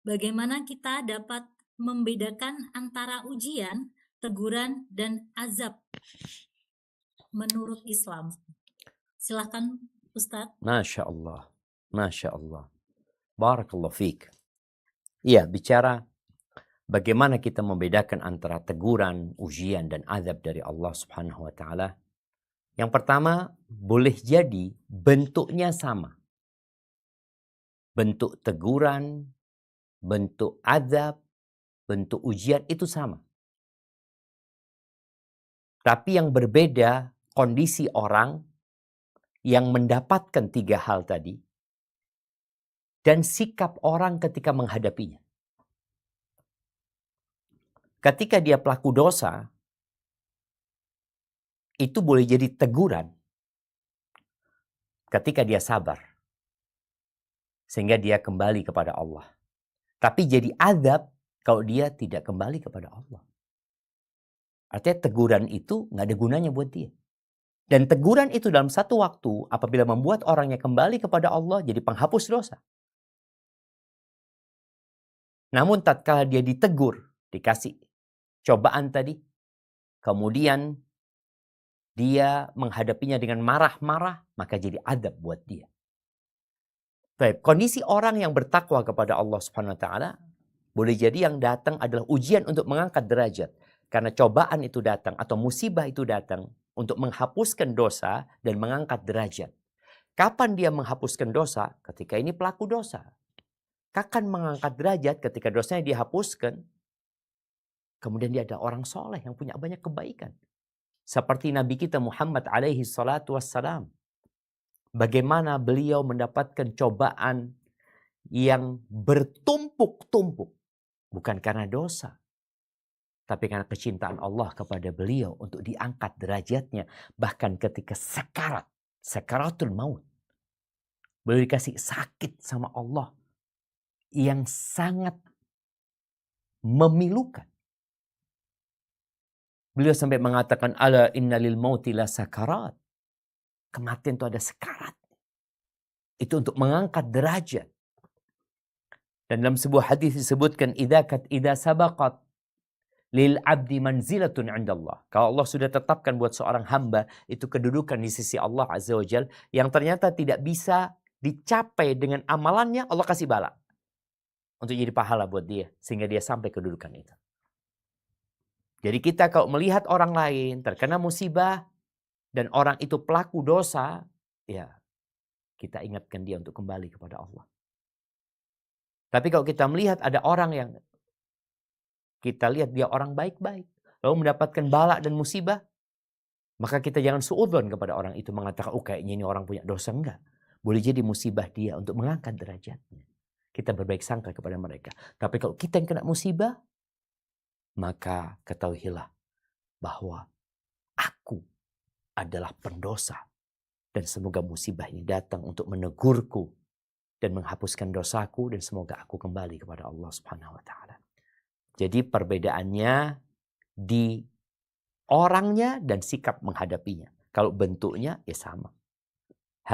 Bagaimana kita dapat membedakan antara ujian, teguran, dan azab menurut Islam? Silahkan Ustadz. Masya Allah. Masya Allah. Barakallahu fiik. Iya, bicara bagaimana kita membedakan antara teguran, ujian, dan azab dari Allah Subhanahu wa Ta'ala. Yang pertama, boleh jadi bentuknya sama. Bentuk teguran, bentuk azab, bentuk ujian itu sama. Tapi yang berbeda kondisi orang yang mendapatkan tiga hal tadi dan sikap orang ketika menghadapinya. Ketika dia pelaku dosa, itu boleh jadi teguran ketika dia sabar. Sehingga dia kembali kepada Allah. Tapi jadi azab kalau dia tidak kembali kepada Allah. Artinya teguran itu nggak ada gunanya buat dia. Dan teguran itu dalam satu waktu apabila membuat orangnya kembali kepada Allah jadi penghapus dosa. Namun tatkala dia ditegur, dikasih cobaan tadi, kemudian dia menghadapinya dengan marah-marah, maka jadi adab buat dia. Baik, kondisi orang yang bertakwa kepada Allah Subhanahu wa Ta'ala, boleh jadi yang datang adalah ujian untuk mengangkat derajat. Karena cobaan itu datang atau musibah itu datang untuk menghapuskan dosa dan mengangkat derajat. Kapan dia menghapuskan dosa? Ketika ini pelaku dosa. Kapan mengangkat derajat? Ketika dosanya dihapuskan. Kemudian dia ada orang soleh yang punya banyak kebaikan. Seperti Nabi kita Muhammad alaihi salatu wassalam. Bagaimana beliau mendapatkan cobaan yang bertumpuk-tumpuk. Bukan karena dosa. Tapi karena kecintaan Allah kepada beliau untuk diangkat derajatnya. Bahkan ketika sekarat. Sekaratul maut. Beliau dikasih sakit sama Allah. Yang sangat memilukan. Beliau sampai mengatakan, ala inna lil mauti la sakarat. Kematian itu ada sekarat. Itu untuk mengangkat derajat. Dan dalam sebuah hadis disebutkan, idza sabaqat lil abdi manzilatun 'inda Allah. Kalau Allah sudah tetapkan buat seorang hamba itu kedudukan di sisi Allah Azza wa Jalla yang ternyata tidak bisa dicapai dengan amalannya, Allah kasih bala untuk jadi pahala buat dia sehingga dia sampai kedudukan itu. Jadi kita kalau melihat orang lain terkena musibah dan orang itu pelaku dosa, ya kita ingatkan dia untuk kembali kepada Allah. Tapi kalau kita melihat ada orang yang kita lihat dia orang baik-baik, lalu mendapatkan bala dan musibah, maka kita jangan suudzon kepada orang itu mengatakan, oh kayaknya ini orang punya dosa. Enggak. Boleh jadi musibah dia untuk mengangkat derajatnya. Kita berbaik sangka kepada mereka. Tapi kalau kita yang kena musibah, maka ketahuilah bahwa aku adalah pendosa. Dan semoga musibah ini datang untuk menegurku dan menghapuskan dosaku dan semoga aku kembali kepada Allah Subhanahu wa Ta'ala. Jadi perbedaannya di orangnya dan sikap menghadapinya. Kalau bentuknya ya sama.